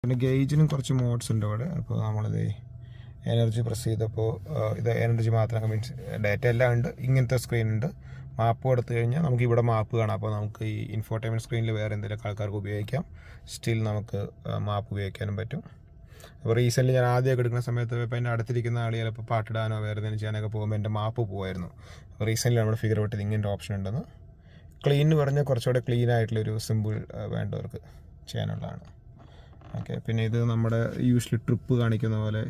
പിന്നെ ഗേജിനും കുറച്ച് മോഡ്സ് ഉണ്ട് ഇവിടെ. അപ്പോൾ നമ്മളിത് എനർജി പ്രസ് ചെയ്തപ്പോൾ ഇത് എനർജി മാത്രം മീൻസ് ഡാറ്റ എല്ലാം ഉണ്ട്. ഇങ്ങനത്തെ സ്ക്രീൻ ഉണ്ട്. മാപ്പ് കൊടുത്തു കഴിഞ്ഞാൽ നമുക്ക് ഇവിടെ മാപ്പ് കാണാം. അപ്പോൾ നമുക്ക് ഈ ഇൻഫോർടൈൻമെൻറ്റ് സ്ക്രീനിൽ വേറെ എന്തെങ്കിലും ആൾക്കാർക്ക് ഉപയോഗിക്കാം. സ്റ്റിൽ നമുക്ക് മാപ്പ് ഉപയോഗിക്കാനും പറ്റും. അപ്പോൾ റീസെൻ്റ് ഞാൻ ആദ്യമൊക്കെ എടുക്കുന്ന സമയത്ത് ഇപ്പോൾ എൻ്റെ അടുത്തിരിക്കുന്ന ആൾ ചിലപ്പോൾ പാട്ടിടാനോ വേറെ എന്തെങ്കിലും ചെയ്യാനൊക്കെ പോകുമ്പോൾ എൻ്റെ മാപ്പ് പോകുമായിരുന്നു. അപ്പോൾ റീസെൻ്റ് നമ്മൾ ഫിഗർ ഔട്ട് ചെയ്ത് ഇങ്ങനത്തെ ഓപ്ഷൻ ഉണ്ടെന്ന്. ക്ലീൻ എന്ന് പറഞ്ഞാൽ കുറച്ചുകൂടെ ക്ലീൻ ആയിട്ടുള്ളൊരു സിമ്പിൾ വേണ്ടവർക്ക് ചെയ്യാനുള്ളതാണ്. ഓക്കെ, പിന്നെ ഇത് നമ്മുടെ യൂഷ്വലി ട്രിപ്പ് കാണിക്കുന്ന പോലെ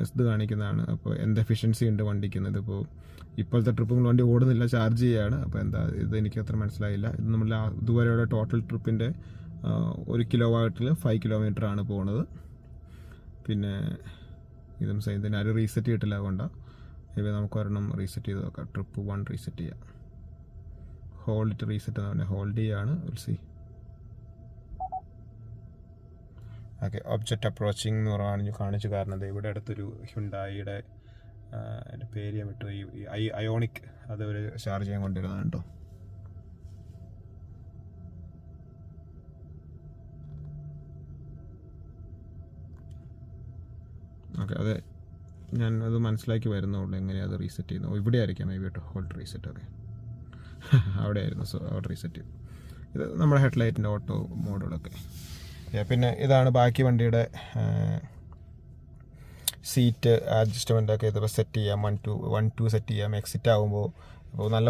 ഇത് കാണിക്കുന്നതാണ്. അപ്പോൾ എന്ത് എഫിഷ്യൻസി ഉണ്ട് വണ്ടിക്കുന്നത്. ഇപ്പോൾ ഇപ്പോഴത്തെ ട്രിപ്പുകൾ വണ്ടി ഓടുന്നില്ല, ചാർജ് ചെയ്യുകയാണ്. അപ്പോൾ എന്താ ഇത് എനിക്ക് അത്ര മനസ്സിലായില്ല. ഇത് നമ്മൾ ഇതുവരെയുള്ള ടോട്ടൽ ട്രിപ്പിൻ്റെ 1 കിലോവാട്ടിൽ 5 കിലോമീറ്റർ ആണ് പോകുന്നത്. പിന്നെ ഇതും സെയിം തന്നെ. ആരും റീസെറ്റ് ചെയ്തിട്ടില്ല, അതുകൊണ്ടാണ്. ഇവ നമുക്ക് ഒരെണ്ണം റീസെറ്റ് ചെയ്ത് നോക്കാം. ട്രിപ്പ് 1 റീസെറ്റ് ചെയ്യാം. ഹോൾഡ് റീസെറ്റ് എന്ന് പറഞ്ഞാൽ ഹോൾഡ് ചെയ്യാണ്. സി ഓക്കെ, ഒബ്ജക്റ്റ് അപ്രോച്ചിങ് എന്ന് പറഞ്ഞാൽ കാണിച്ചു. കാരണം ഇവിടെ അടുത്തൊരു ഹ്യുണ്ടായിയുടെ എൻ്റെ പേര് ഞാൻ വിട്ടു, ഈ അയോണിക് അത് ഒരു ചാർജ് ചെയ്യാൻ കൊണ്ടുവരുന്നതാണ് കേട്ടോ. ഓക്കെ, അതെ ഞാൻ അത് മനസ്സിലാക്കി വരുന്നുള്ളൂ എങ്ങനെയാണ് അത് റീസെറ്റ് ചെയ്യുന്നത്. ഇവിടെ ആയിരിക്കാം മേ ബി കേട്ടോ ഹോൾഡ് റീസെറ്റ്. ഓക്കെ, അവിടെ ആയിരുന്നു. സോ അവിടെ റീസെറ്റ് ചെയ്തു. ഇത് നമ്മുടെ ഹെഡ്ലൈറ്റിൻ്റെ ഓട്ടോ മോഡുകളൊക്കെ. പിന്നെ ഇതാണ് ബാക്കി വണ്ടിയുടെ സീറ്റ് അഡ്ജസ്റ്റ്മെൻ്റ് ഒക്കെ. ഇതിപ്പോൾ സെറ്റ് ചെയ്യാം. 1 2 സെറ്റ് ചെയ്യാം. എക്സിറ്റ് ആകുമ്പോൾ അപ്പോൾ നല്ല